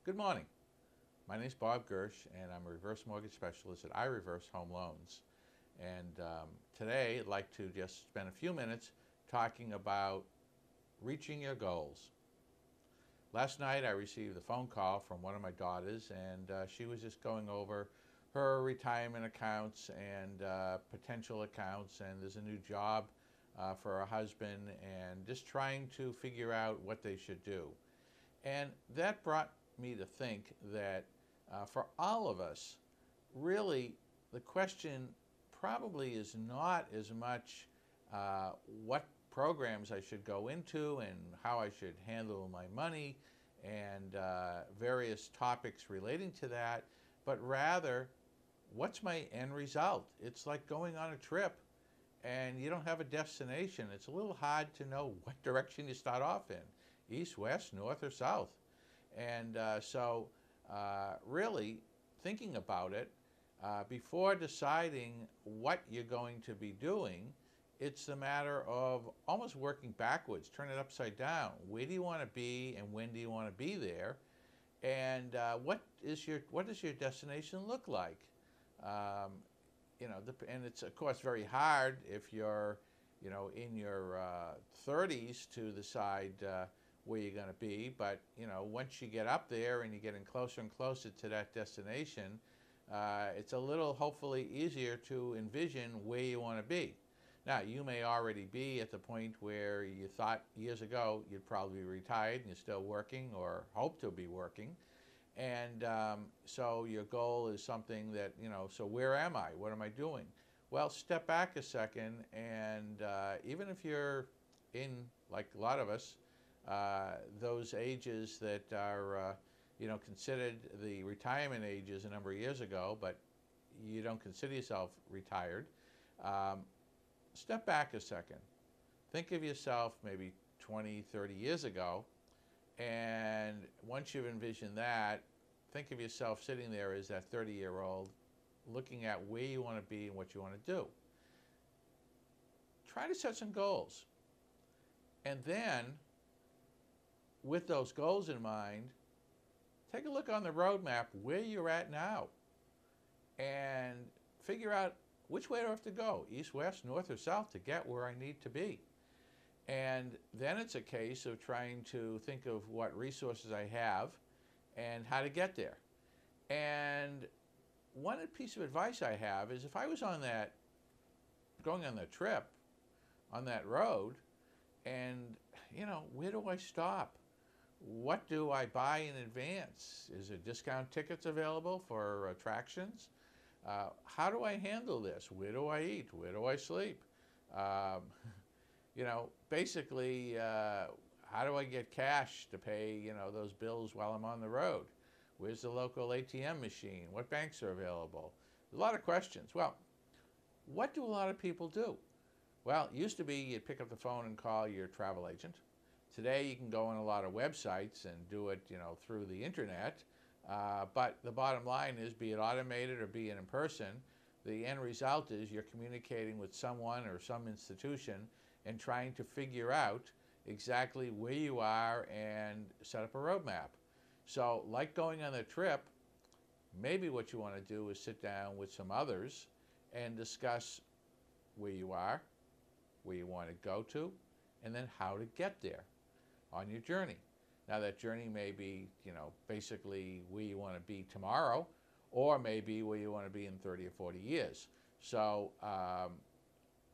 Good morning. My name is Bob Gersh, and I'm a reverse mortgage specialist at iReverse Home Loans. And today, I'd like to just spend a few minutes talking about reaching your goals. Last night, I received a phone call from one of my daughters, and she was just going over her retirement accounts and potential accounts, and there's a new job for her husband, and just trying to figure out what they should do. And that brought me to think that for all of us, really, the question probably is not as much what programs I should go into and how I should handle my money and various topics relating to that, but rather, what's my end result? It's like going on a trip and you don't have a destination. It's a little hard to know what direction you start off in, east, west, north, or south. And really thinking about it, before deciding what you're going to be doing, it's a matter of almost working backwards, turn it upside down. Where do you want to be and when do you want to be there? And what does your destination look like? Um, and it's of course very hard if you're, in your 30s to decide where you're going to be. But once you get up there and you're getting closer and closer to that destination, it's a little hopefully easier to envision where you want to be. Now, you may already be at the point where you thought years ago you'd probably be retired and you're still working or hope to be working. And so your goal is something that, so where am I? What am I doing? Well, step back a second, and even if you're in, like a lot of us, those ages that are, considered the retirement ages a number of years ago, but you don't consider yourself retired, um, step back a second. Think of yourself maybe 20, 30 years ago, and once you've envisioned that, think of yourself sitting there as that 30-year-old looking at where you want to be and what you want to do. Try to set some goals. And then, with those goals in mind, take a look on the roadmap where you're at now and figure out which way do I have to go, east, west, north, or south, to get where I need to be. And then it's a case of trying to think of what resources I have and how to get there. And one piece of advice I have is if I was going on the trip, on that road, and, where do I stop? What do I buy in advance? Is there discount tickets available for attractions? How do I handle this? Where do I eat? Where do I sleep? Um, basically, how do I get cash to pay, those bills while I'm on the road? Where's the local ATM machine? What banks are available? There's a lot of questions. Well, what do a lot of people do? Well, it used to be you'd pick up the phone and call your travel agent. Today, you can go on a lot of websites and do it, through the internet. But the bottom line is, be it automated or be it in person, the end result is you're communicating with someone or some institution and trying to figure out exactly where you are and set up a roadmap. So, like going on a trip, maybe what you want to do is sit down with some others and discuss where you are, where you want to go to, and then how to get there on your journey. Now, that journey may be, basically where you want to be tomorrow, or maybe where you want to be in 30 or 40 years. So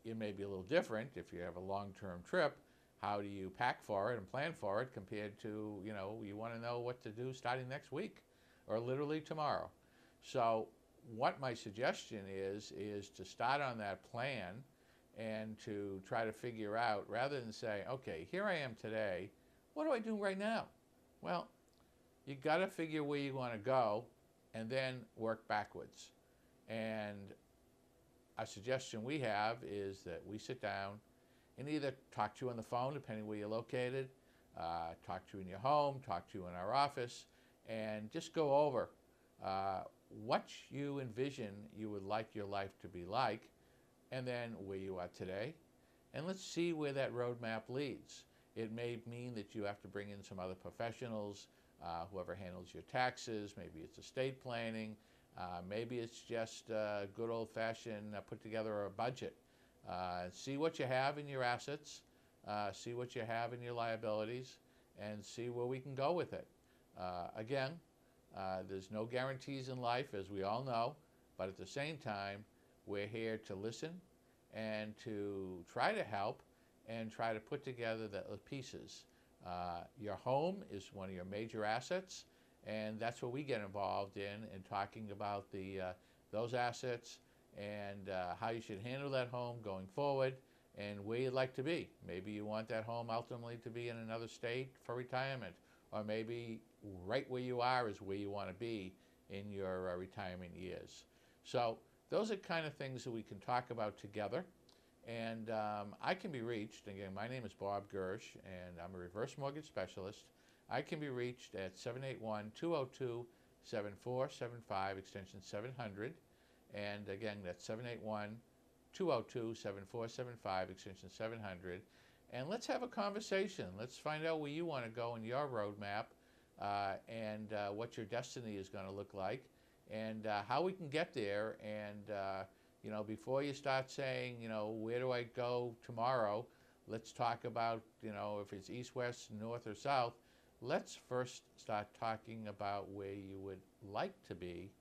it may be a little different if you have a long-term trip. How do you pack for it and plan for it compared to, you want to know what to do starting next week or literally tomorrow. So what my suggestion is to start on that plan and to try to figure out, rather than say, okay, here I am today, what do I do right now? Well, you got to figure where you want to go and then work backwards. And a suggestion we have is that we sit down and either talk to you on the phone, depending where you're located, talk to you in your home, talk to you in our office, and just go over what you envision you would like your life to be like, and then where you are today. And let's see where that roadmap leads. It may mean that you have to bring in some other professionals whoever handles your taxes, maybe it's estate planning, maybe it's just good old-fashioned put together a budget. See what you have in your assets, see what you have in your liabilities, and see where we can go with it. Again, there's no guarantees in life, as we all know, but at the same time, we're here to listen and to try to help and try to put together the pieces. Your home is one of your major assets, and that's what we get involved in talking about those assets and how you should handle that home going forward and where you'd like to be. Maybe you want that home ultimately to be in another state for retirement, or maybe right where you are is where you want to be in your retirement years. So those are kind of things that we can talk about together. And I can be reached, again, my name is Bob Gersh, and I'm a reverse mortgage specialist. I can be reached at 781-202-7475, extension 700. And again, that's 781-202-7475, extension 700. And let's have a conversation. Let's find out where you want to go in your roadmap and what your destiny is going to look like and how we can get there. And you know, before you start saying, you know, where do I go tomorrow, let's talk about, you know, if it's east, west, north, or south. Let's first start talking about where you would like to be,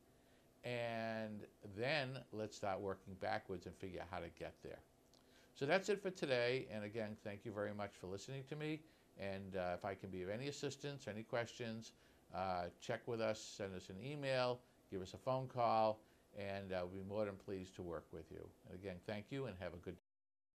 and then let's start working backwards and figure out how to get there. So that's it for today, and again, thank you very much for listening to me, and if I can be of any assistance, any questions, check with us, send us an email, give us a phone call, and we'll be more than pleased to work with you. And again, thank you and have a good day.